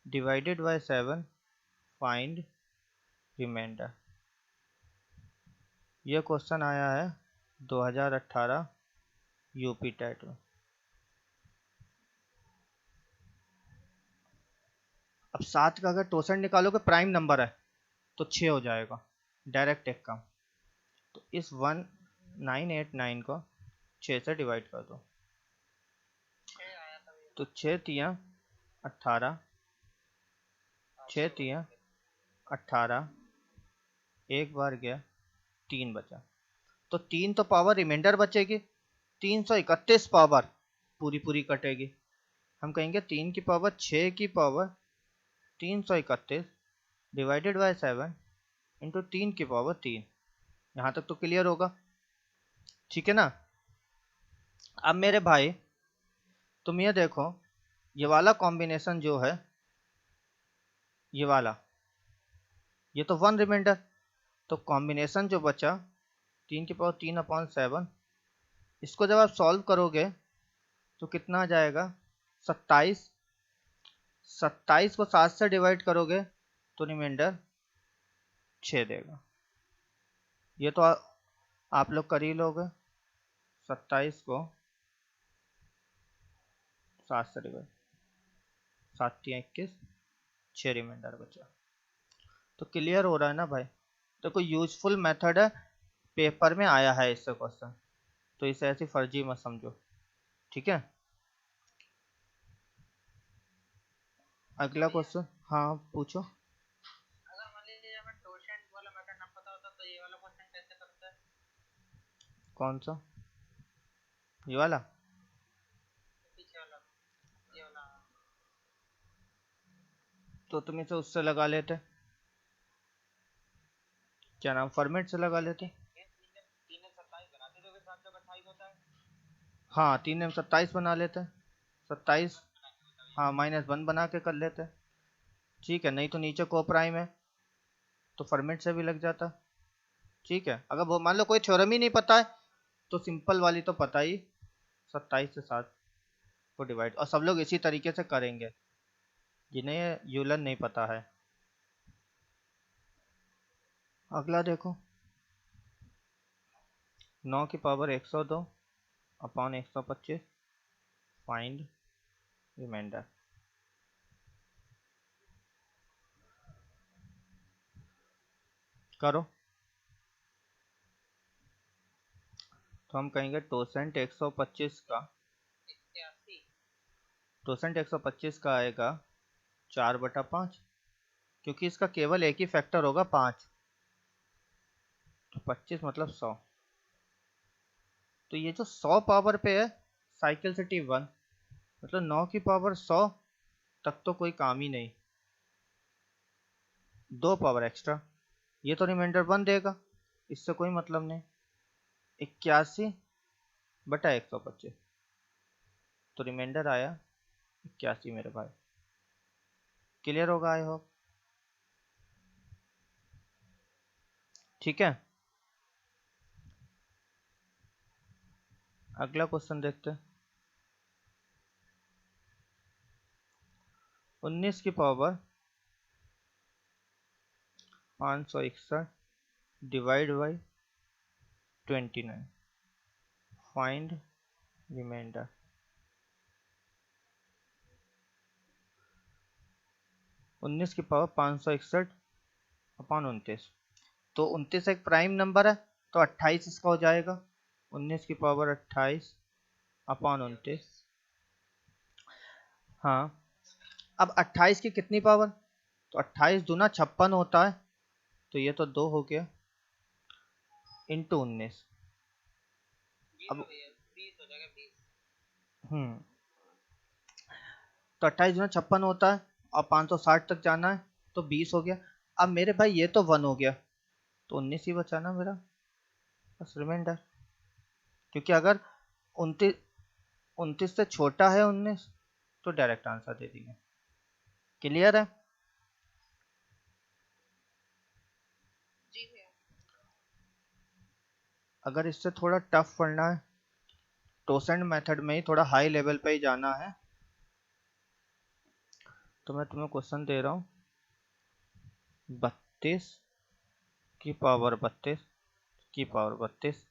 divided by 7, find remainder. ये क्वेश्चन आया है 2018 यूपी टेट में। अब 7 का अगर टोसेंट निकालोगे प्राइम नंबर है तो 6 हो जाएगा, डायरेक्ट एक काम। तो इस 1989 को 6 से डिवाइड कर दो, तो 6 तिया 18, 6 तिया 18, एक बार गया 3 बचा, तो 3 तो पावर रिमाइंडर बचेगी, 331 पावर पूरी पूरी कटेगी। हम कहेंगे 3 की पावर 6 की पावर 331 डिवाइडेड बाय 7 इंटू 3 की पावर 3। यहाँ तक तो क्लियर होगा, ठीक है ना। अब मेरे भाई तुम ये देखो, ये वाला कॉम्बिनेशन जो है, ये वाला, ये तो 1 रिमाइंडर, तो कॉम्बिनेशन जो बचा 3 की पावर 3 अपॉन 7, इसको जब आप सॉल्व करोगे तो कितना आ जाएगा 27, 27 को 7 से डिवाइड करोगे तो रिमाइंडर 6 देगा। ये तो आप लोग कर ही लोगे, 27 को 7 से डिवाइड, 7 या 21, 6 रिमाइंडर बचा। तो क्लियर हो रहा है ना भाई? देखो यूजफुल मेथड है, पेपर में आया है इससे क्वेश्चन, तो इसे ऐसी फर्जी मत समझो, ठीक है। अगला क्वेश्चन, हाँ पूछो। अगर मान लीजिए हमें टोसेंट वाला मेथड ना पता होता तो ये वाला क्वेश्चन कैसे करते हैं? कौन सा? ये वाला? पीछे वाला, ये वाला। तो तुम इसे उससे लगा लेते, क्या नाम, फॉर्मेट से लगा लेते। 3 ने 27 बनाते तो फिर 7 चौक 28 होता है। हाँ 3 में 27 बना लेते, 27, हाँ -1 बना के कर लेते, ठीक है। नहीं तो नीचे को प्राइम है तो फॉर्मेट से भी लग जाता, ठीक है। अगर वो मान लो कोई थ्योरम ही नहीं पता है तो सिंपल वाली तो पता ही, 27 से 7 को डिवाइड, और सब लोग इसी तरीके से करेंगे जिन्हें यूलर नहीं पता है। अगला देखो, 9 की पावर 102 अपॉन 125, फाइंड रिमाइंडर। करो। तो हम कहेंगे टोसेंट 125 का, 81। टोसेंट 125 का आएगा 4/5, क्योंकि इसका केवल एक ही फैक्टर होगा 5, तो 25 मतलब 100। तो ये जो 100 पावर पे है साइकिल सिटी 1, मतलब 9 की पावर 100 तक तो कोई काम ही नहीं, 2 पावर एक्स्ट्रा, ये तो रिमाइंडर 1 देगा, इससे कोई मतलब नहीं। 81/125, तो रिमाइंडर आया 81 मेरे भाई। क्लियर होगा आई होप। ठीक है, अगला क्वेश्चन देखते हैं। 19 की power 561 divide by 29, find remainder. 19 की पावर 561 अपॉन 29, तो 29 एक प्राइम नंबर है, तो 28 इसका हो जाएगा। 19 की पावर 28 अपॉन 29। हाँ, अब 28 की कितनी पावर, तो 28 दूना 56 होता है, तो ये तो 2 हो गया इंटू 19। अब 20 हो जाएगा 20। तो 28 दूना 56 होता है और 560 तक जाना है, तो 20 हो गया। अब मेरे भाई ये तो 1 हो गया, तो 19 ही बचा ना मेरा, बस रिमाइंडर। क्योंकि अगर 29 से छोटा है 19, तो डायरेक्ट आंसर दे दिए। क्लियर है। जी भैया। अगर इससे थोड़ा टफ पढ़ना है, टोसेंट मेथड में ही थोड़ा हाई लेवल पे ही जाना है, तो मैं तुम्हें क्वेश्चन दे रहा हूँ। 32 की पावर 32 की power 32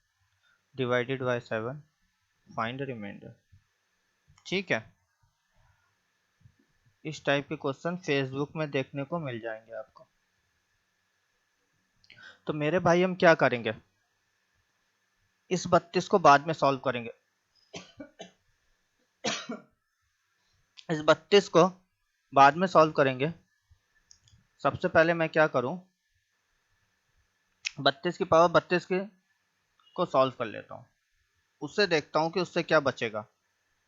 divided by 7, find remainder. ठीक है, इस टाइप के क्वेश्चन फेसबुक में देखने को मिल जाएंगे आपको। तो मेरे भाई हम क्या करेंगे, इस 32 को बाद में सॉल्व करेंगे। इस 32 को बाद में सॉल्व करेंगे। सबसे पहले मैं क्या करूं, 32 की पावर 32 के को सॉल्व कर लेता हूं, उससे देखता हूं कि उससे क्या बचेगा।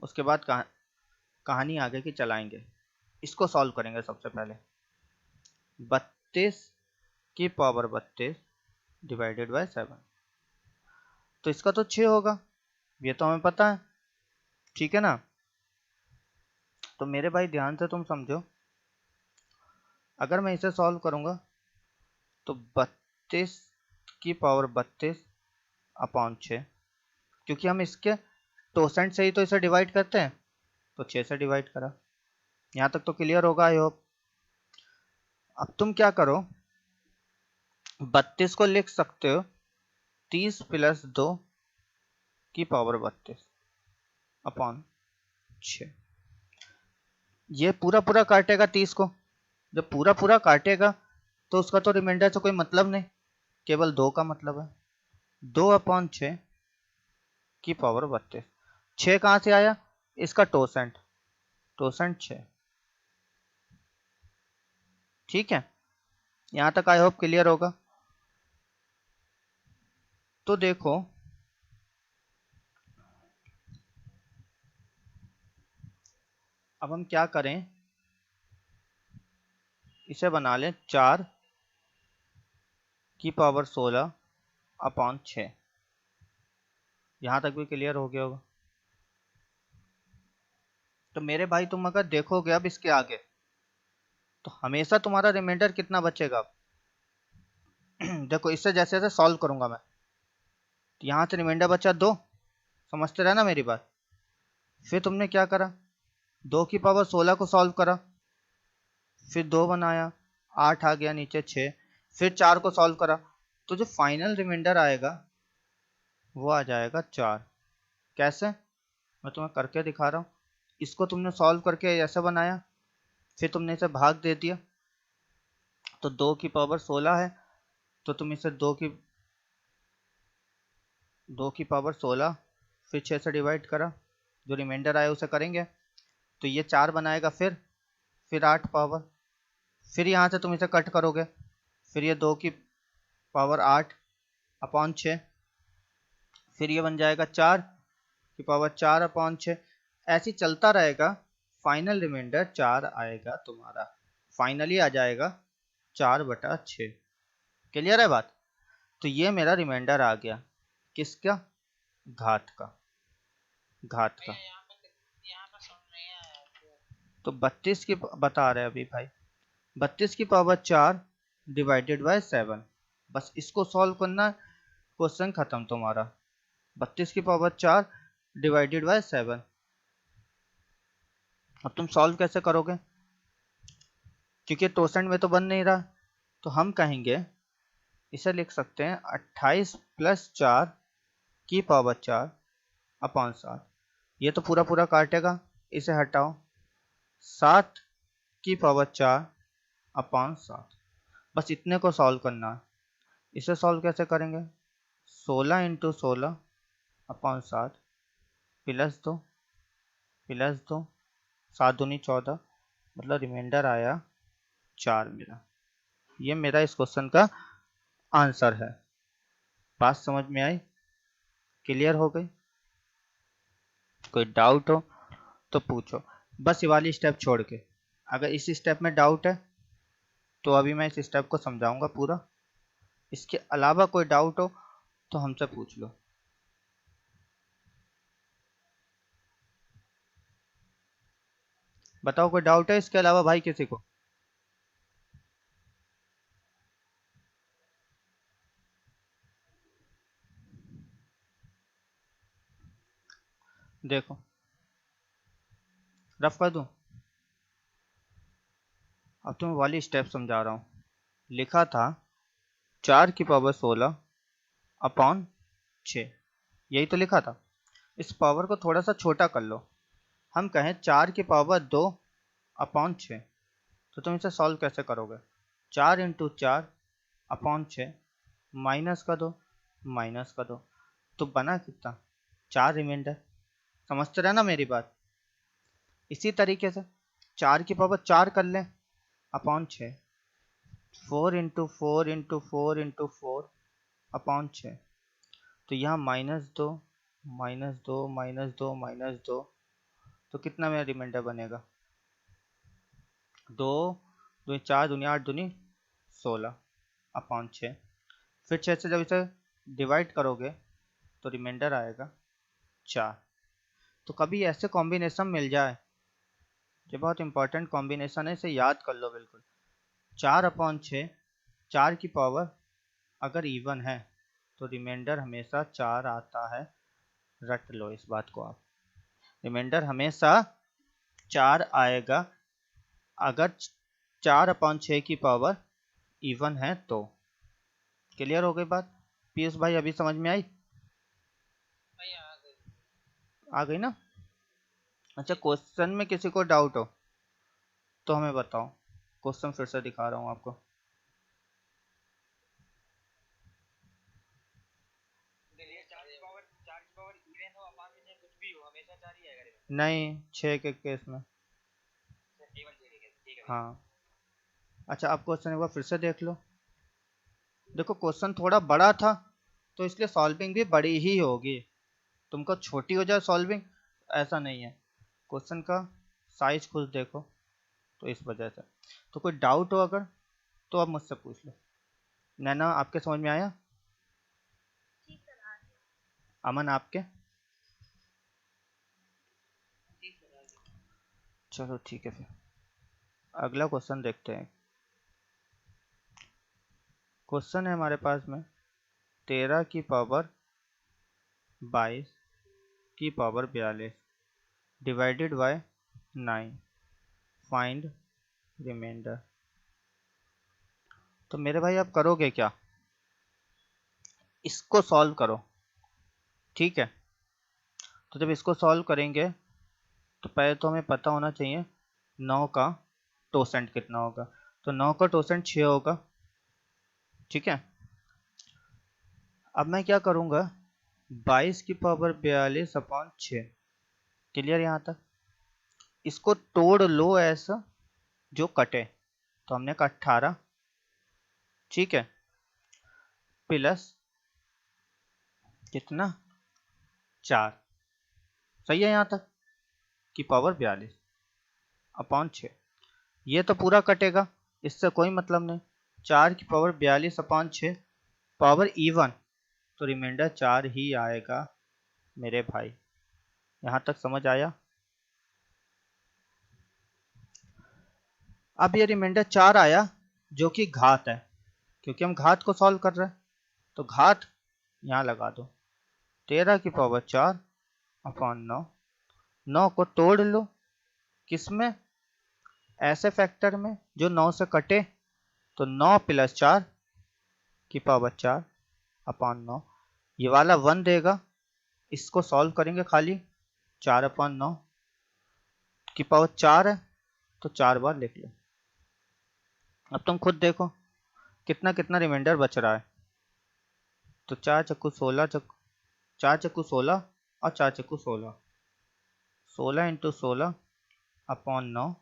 उसके बाद कहानी आगे की चलाएंगे। इसको सॉल्व करेंगे सबसे पहले। 32 की पावर 32 डिवाइडेड बाय 7, तो इसका तो 6 होगा, ये तो हमें पता है। ठीक है ना। तो मेरे भाई ध्यान से तुम समझो, अगर मैं इसे सॉल्व करूंगा तो 32 की पावर 32 अपॉन 6, क्योंकि हम इसके टोसेंट से ही तो इसे डिवाइड करते हैं, तो 6 से डिवाइड करा। यहाँ तक तो क्लियर होगा आई होप। अब तुम क्या करो, 32 को लिख सकते हो 30 प्लस 2 की पावर 32 अपॉन 6। ये पूरा पूरा काटेगा 30 को, जब पूरा पूरा काटेगा तो उसका तो रिमाइंडर से कोई मतलब नहीं, केवल 2 का मतलब है। 2 अपॉन 6 की पावर 32, 6 कहाँ से आया, इसका टोसेंट, टोसेंट 6। ठीक है, यहाँ तक आई होप क्लियर होगा। तो देखो, अब हम क्या करें, इसे बना लें 4 की पावर 16 अपॉन 6। यहाँ तक भी क्लियर हो गया होगा। तो मेरे भाई तुम अगर देखोगे अब इसके आगे, तो हमेशा तुम्हारा रिमाइंडर कितना बचेगा। देखो इससे जैसे जैसे सॉल्व करूंगा मैं, तो यहाँ से रिमाइंडर बचा 2, समझते रहना मेरी बात। फिर तुमने क्या करा, 2 की पावर 16 को सॉल्व करा, फिर 2 बनाया, 8 आ गया नीचे 6, फिर 4 को सॉल्व करा, तो जो फाइनल रिमाइंडर आएगा वो आ जाएगा 4। कैसे, मैं तुम्हें करके दिखा रहा हूँ। इसको तुमने सॉल्व करके ऐसे बनाया, फिर तुमने इसे भाग दे दिया, तो 2 की पावर 16 है, तो तुम इसे 2 की पावर 16 फिर 6 से डिवाइड करा, जो रिमाइंडर आया उसे करेंगे, तो ये 4 बनाएगा, फिर 8 पावर, फिर यहाँ से तुम इसे कट करोगे, फिर ये 2 की पावर 8 अपॉन 6, फिर ये बन जाएगा 4 की पावर 4 अपॉन 6। ऐसे चलता रहेगा, फाइनल रिमाइंडर 4 आएगा तुम्हारा, फाइनली आ जाएगा 4/6। क्लियर है बात? तो ये मेरा रिमाइंडर आ गया किसका? घात का। भैया यहाँ पे सुन नहीं आया तो 32 की बता रहे अभी भाई, 32 की पावर 4 डिवाइडेड बाय 7। बस इसको सॉल्व करना है, क्वेश्चन खत्म तुम्हारा। 32 की पावर 4 डिवाइडेड बाय 7। अब तुम सॉल्व कैसे करोगे? क्योंकि टोसेंट में तो बन नहीं रहा, तो हम कहेंगे इसे लिख सकते हैं 28 + 4 की पावर 4 अपॉन 7। ये तो पूरा पूरा काटेगा, इसे हटाओ। 7 की पावर 4 अपॉन 7। बस इतने को सॉल्व करना है। इसे सॉल्व कैसे करेंगे? 16 × 16 अपॉन 7 प्लस 2 प्लस 2, 7 दूनी 14, मतलब रिमाइंडर आया 4 मेरा। ये मेरा इस क्वेश्चन का आंसर है। बात समझ में आई? क्लियर हो गई? कोई डाउट हो तो पूछो, बस ये वाली स्टेप छोड़ के। अगर इस स्टेप में डाउट है तो अभी मैं इस स्टेप को समझाऊंगा पूरा। इसके अलावा कोई डाउट हो तो हमसे पूछ लो। बताओ, कोई डाउट है इसके अलावा भाई किसी को? देखो, रफ कर दूं? अब तुम्हें वाली स्टेप समझा रहा हूँ। लिखा था 4 की पावर 16 अपॉन 6, यही तो लिखा था। इस पावर को थोड़ा सा छोटा कर लो। हम कहें 4 की पावर 2 अपॉन 6, तो तुम इसे सॉल्व कैसे करोगे? 4 × 4 अपॉन 6 माइनस का दो, माइनस का दो, तो बना कितना? 4 रिमाइंडर। समझते रहे ना मेरी बात? इसी तरीके से 4 की पावर 4 कर लें अपॉन 6, 4 × 4 × 4 × 4 अपॉन 6, तो यहाँ -2 -2 -2 -2, तो कितना मेरा रिमाइंडर बनेगा? 2 2 4 दूनी 8 दूनी 16 अपॉन 6। फिर 6 से जब इसे डिवाइड करोगे तो रिमाइंडर आएगा 4। तो कभी ऐसे कॉम्बिनेशन मिल जाए, ये बहुत इंपॉर्टेंट कॉम्बिनेशन है, इसे याद कर लो बिल्कुल। 4/6, 4 की पावर अगर इवन है तो रिमाइंडर हमेशा 4 आता है। रट लो इस बात को आप, रिमाइंडर हमेशा 4 आएगा अगर 4/6 की पावर इवन है तो। क्लियर हो गई बात? पीयूष भाई अभी समझ में आई? भैया आ गई ना? अच्छा, क्वेश्चन में किसी को डाउट हो तो हमें बताओ। क्वेश्चन फिर से दिखा रहा हूँ आपको। नहीं, 6 के केस में। हाँ, अच्छा, आप क्वेश्चन एक बार फिर से देख लो। देखो, क्वेश्चन थोड़ा बड़ा था तो इसलिए सॉल्विंग भी बड़ी ही होगी। तुमको छोटी हो जाए सॉल्विंग, ऐसा नहीं है। क्वेश्चन का साइज खुद देखो, तो इस वजह से। तो कोई डाउट हो अगर तो आप मुझसे पूछ लो। नैना, आपके समझ में आया? जी सर, आ गया। अमन, आपके? चलो ठीक है, फिर अगला क्वेश्चन देखते हैं। क्वेश्चन है हमारे पास में 13 की पावर 22 की power 42 divided by 9, find remainder. तो मेरे भाई आप करोगे क्या? इसको सॉल्व करो, ठीक है? तो जब इसको सॉल्व करेंगे तो पहले तो हमें पता होना चाहिए 9 का टोसेंट कितना होगा। तो 9 का टोसेंट 6 होगा, ठीक है? अब मैं क्या करूँगा, 22 की पावर 42 अपॉन 6। क्लियर यहाँ तक? इसको तोड़ लो ऐसा जो कटे, तो हमने कहा 18, ठीक है, प्लस कितना? 4। सही है यहाँ तक? की पावर 42 अपॉन 6। ये तो पूरा कटेगा, इससे कोई मतलब नहीं। 4 की पावर 42/6 पावर इवन, तो रिमाइंडर 4 ही आएगा मेरे भाई। यहाँ तक समझ आया? अब ये रिमाइंडर 4 आया जो कि घात है, क्योंकि हम घात को सॉल्व कर रहे हैं, तो घात यहाँ लगा दो। 13 की पावर 4/9। 9 को तोड़ लो, किसमें? ऐसे फैक्टर में जो 9 से कटे, तो 9 + 4 की पावर 4/9। ये वाला 1 देगा, इसको सॉल्व करेंगे खाली। 4/9 की पावर 4 है, तो 4 बार लिख लो। अब तुम खुद देखो कितना कितना रिमाइंडर बच रहा है। तो 4 चक्कू 16, 4 चक्कू 16 और 4 चक्कू 16, 16 × 16/9।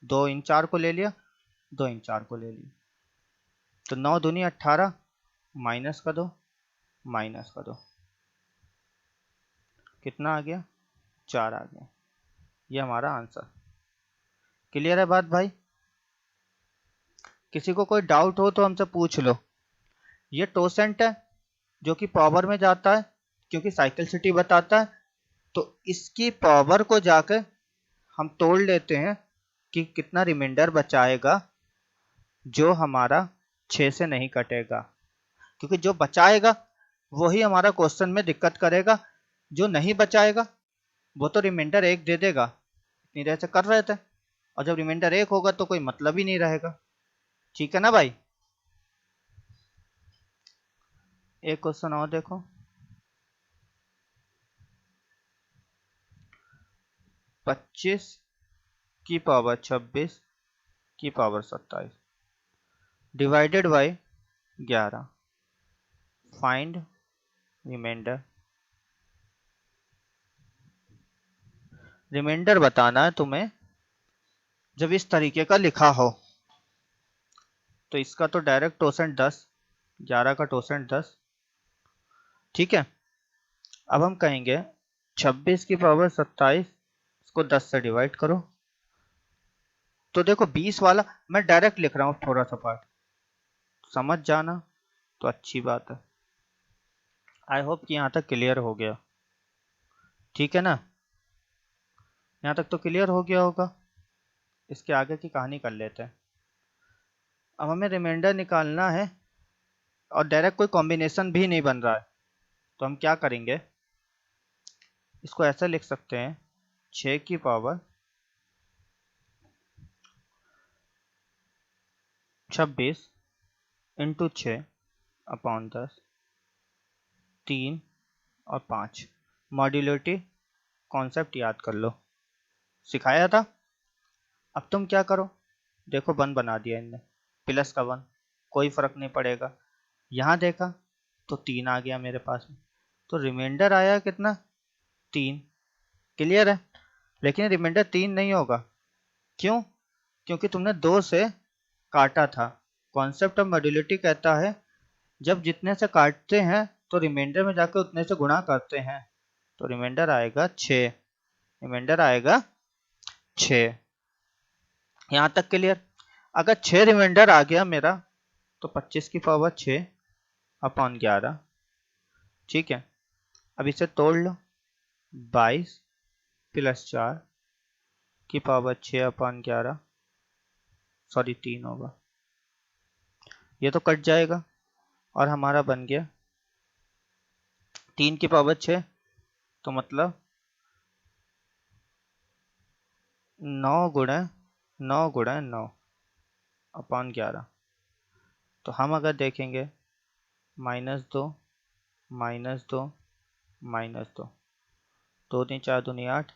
2 इन 4 को ले लिया, 2 इन 4 को ले लिया, तो 9 दूनी 18, माइनस का 2, माइनस का 2, कितना आ गया? 4 आ गया। ये हमारा आंसर। क्लियर है बात भाई? किसी को कोई डाउट हो तो हमसे पूछ लो। ये टोसेंट है जो कि पावर में जाता है, क्योंकि साइक्लिसिटी बताता है, तो इसकी पावर को जाकर हम तोड़ लेते हैं कि कितना रिमाइंडर बचाएगा जो हमारा 6 से नहीं कटेगा, क्योंकि जो बचाएगा वही हमारा क्वेश्चन में दिक्कत करेगा, जो नहीं बचाएगा वो तो रिमाइंडर 1 दे देगा। इतनी देर से कर रहे थे, और जब रिमाइंडर 1 होगा तो कोई मतलब ही नहीं रहेगा। ठीक है ना भाई? एक क्वेश्चन और देखो। 25 की पावर 26 की power 27 divided by 11, find remainder. Remainder बताना है तुम्हें जब इस तरीके का लिखा हो। तो इसका तो डायरेक्ट टोसेंट 10, 11 का टोसेंट 10। ठीक है, अब हम कहेंगे 26 की पावर 27 इसको 10 से डिवाइड करो। तो देखो 20 वाला मैं डायरेक्ट लिख रहा हूँ, थोड़ा सा पार्ट समझ जाना तो अच्छी बात है। आई होप कि यहाँ तक क्लियर हो गया। ठीक है ना? यहाँ तक तो क्लियर हो गया होगा। इसके आगे की कहानी कर लेते हैं। अब हमें रिमाइंडर निकालना है और डायरेक्ट कोई कॉम्बिनेशन भी नहीं बन रहा है, तो हम क्या करेंगे, इसको ऐसा लिख सकते हैं 6 की पावर 26 × 6/10, 3 और 5। मॉड्यूलरिटी कॉन्सेप्ट याद कर लो, सिखाया था। अब तुम क्या करो, देखो 1 बना दिया इनने, प्लस का 1, कोई फर्क नहीं पड़ेगा। यहाँ देखा तो 3 आ गया मेरे पास में, तो रिमाइंडर आया कितना? 3। क्लियर है? लेकिन रिमाइंडर 3 नहीं होगा, क्यों? क्योंकि तुमने 2 से काटा था। कॉन्सेप्ट ऑफ मॉड्यूलिटी कहता है जब जितने से काटते हैं तो रिमाइंडर में जाकर उतने से गुणा करते हैं, तो रिमाइंडर आएगा 6। रिमाइंडर आएगा 6। यहाँ तक क्लियर? अगर 6 रिमाइंडर आ गया मेरा, तो 25 की पावर 6/11। ठीक है, अब इसे तोड़ लो। 22 + 4 की पावर 6/11, सॉरी 3 होगा, ये तो कट जाएगा और हमारा बन गया 3 की पावर 6, तो मतलब 9 × 9/11। तो हम अगर देखेंगे -2 -2 -2, 2 3 4 दूनी 8,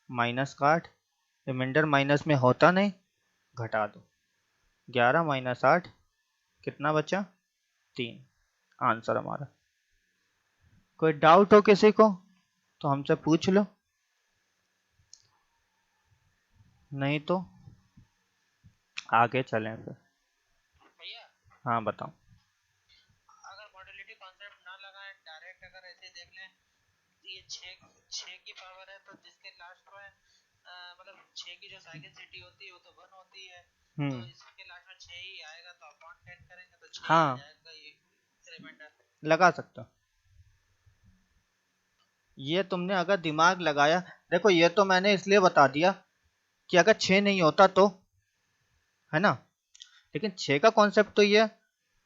माइनस का 8, रिमाइंडर माइनस में होता नहीं, घटा दो। 11 - 8 कितना बचा? 3। आंसर हमारा। कोई डाउट हो किसी को तो हमसे पूछ लो, नहीं तो आगे चलें फिर। भैया हाँ बताओ। अगर मॉड्यूलिटी कॉन्सेप्ट ना लगाए, डायरेक्ट अगर ऐसे देख लें, ये 6 की पावर है, तो जिसके लास्ट में मतलब 6 की जो साइक्लिसिटी होती है वो तो 1 होती है, तो इसके लास्ट में 6 ही आएगा, तो अपॉन 10 हाँ जाएगा ये रिमाइंडर। लगा सकते हो। ये तुमने अगर दिमाग लगाया, देखो ये तो मैंने इसलिए बता दिया कि अगर 6 नहीं होता तो, है ना, लेकिन 6 का कॉन्सेप्ट तो ये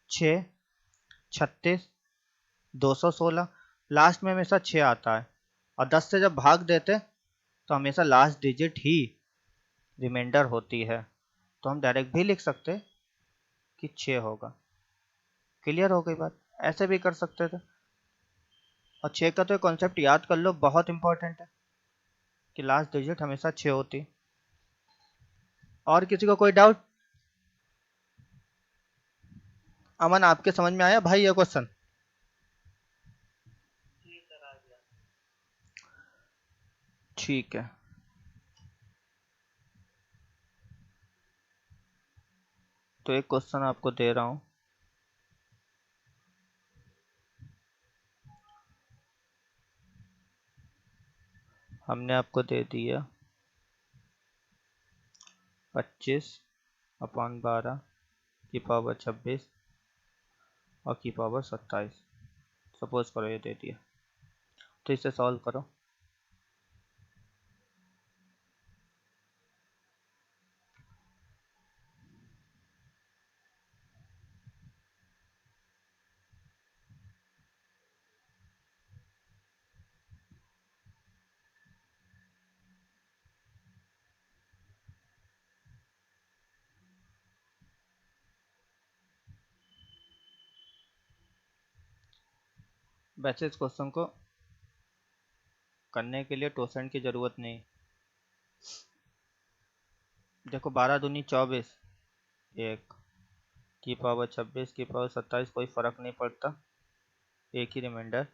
6, 36, 216, लास्ट में हमेशा 6 आता है, और 10 से जब भाग देते तो हमेशा लास्ट डिजिट ही रिमाइंडर होती है, तो हम डायरेक्ट भी लिख सकते कि 6 होगा। क्लियर हो गई बात? ऐसे भी कर सकते थे। और 6 का तो कॉन्सेप्ट याद कर लो, बहुत इंपॉर्टेंट है कि लास्ट डिजिट हमेशा 6 होती। और किसी को कोई डाउट? अमन आपके समझ में आया भाई ये क्वेश्चन? जी सर आ गया। ठीक है, तो एक क्वेश्चन आपको दे रहा हूं। हमने आपको दे दिया 25/12 की पावर 26 और की पावर 27, सपोज करो ये दे दिया, तो इसे सॉल्व करो। वैसे इस क्वेश्चन को करने के लिए टोसेंट की जरूरत नहीं। देखो 12 दूनी 24, 1 की पावर 26 की पावर 27, कोई फर्क नहीं पड़ता, एक ही रिमाइंडर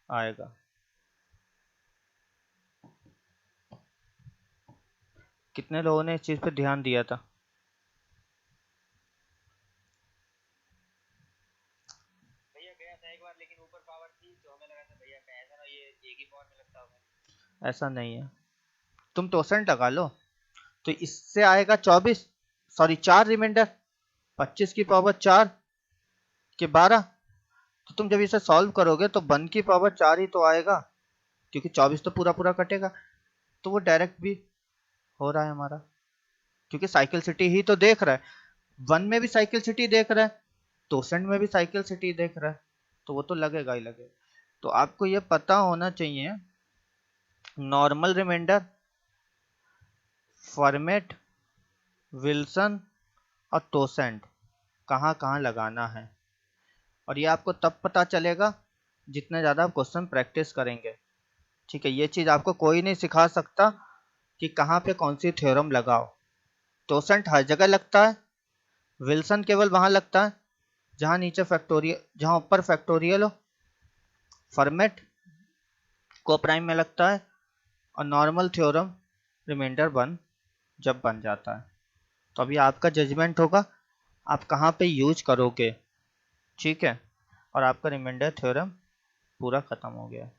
आएगा। कितने लोगों ने इस चीज पे ध्यान दिया था? भैया गया था एक बार, लेकिन ऊपर पावर थी तो हमें लगा था भैया का ऐसा ना ये एक ही पावर में लगता होगा। ऐसा नहीं है, तुम टोसेंट लगा लो तो इससे आएगा 24, सॉरी 4 रिमाइंडर, 25 की पावर 4 के 12, तो तुम जब इसे सॉल्व करोगे तो 1 की पावर 4 ही तो आएगा, क्योंकि 24 तो पूरा पूरा कटेगा, तो वो डायरेक्ट भी हो रहा है हमारा, क्योंकि साइकिल सिटी ही तो देख रहा है, 1 में भी साइकिल सिटी देख रहा है, टोसेंट में भी साइकिल सिटी देख रहा है, तो वो तो लगेगा ही लगेगा। तो आपको ये पता होना चाहिए नॉर्मल रिमाइंडर, फॉर्मेट, विल्सन और टोसेंट कहाँ कहाँ लगाना है, और ये आपको तब पता चलेगा जितने ज़्यादा आप क्वेश्चन प्रैक्टिस करेंगे। ठीक है, ये चीज़ आपको कोई नहीं सिखा सकता कि कहाँ पे कौन सी थ्योरम लगाओ। टोसेंट हर जगह लगता है, विल्सन केवल वहाँ लगता है जहाँ नीचे फैक्टोरियल, जहाँ ऊपर फैक्टोरियल हो, फॉर्मेट को प्राइम में लगता है, और नॉर्मल थ्योरम रिमाइंडर जब बन जाता है। तो अभी आपका जजमेंट होगा आप कहाँ पे यूज करोगे। ठीक है, और आपका रिमाइंडर थ्योरम पूरा खत्म हो गया।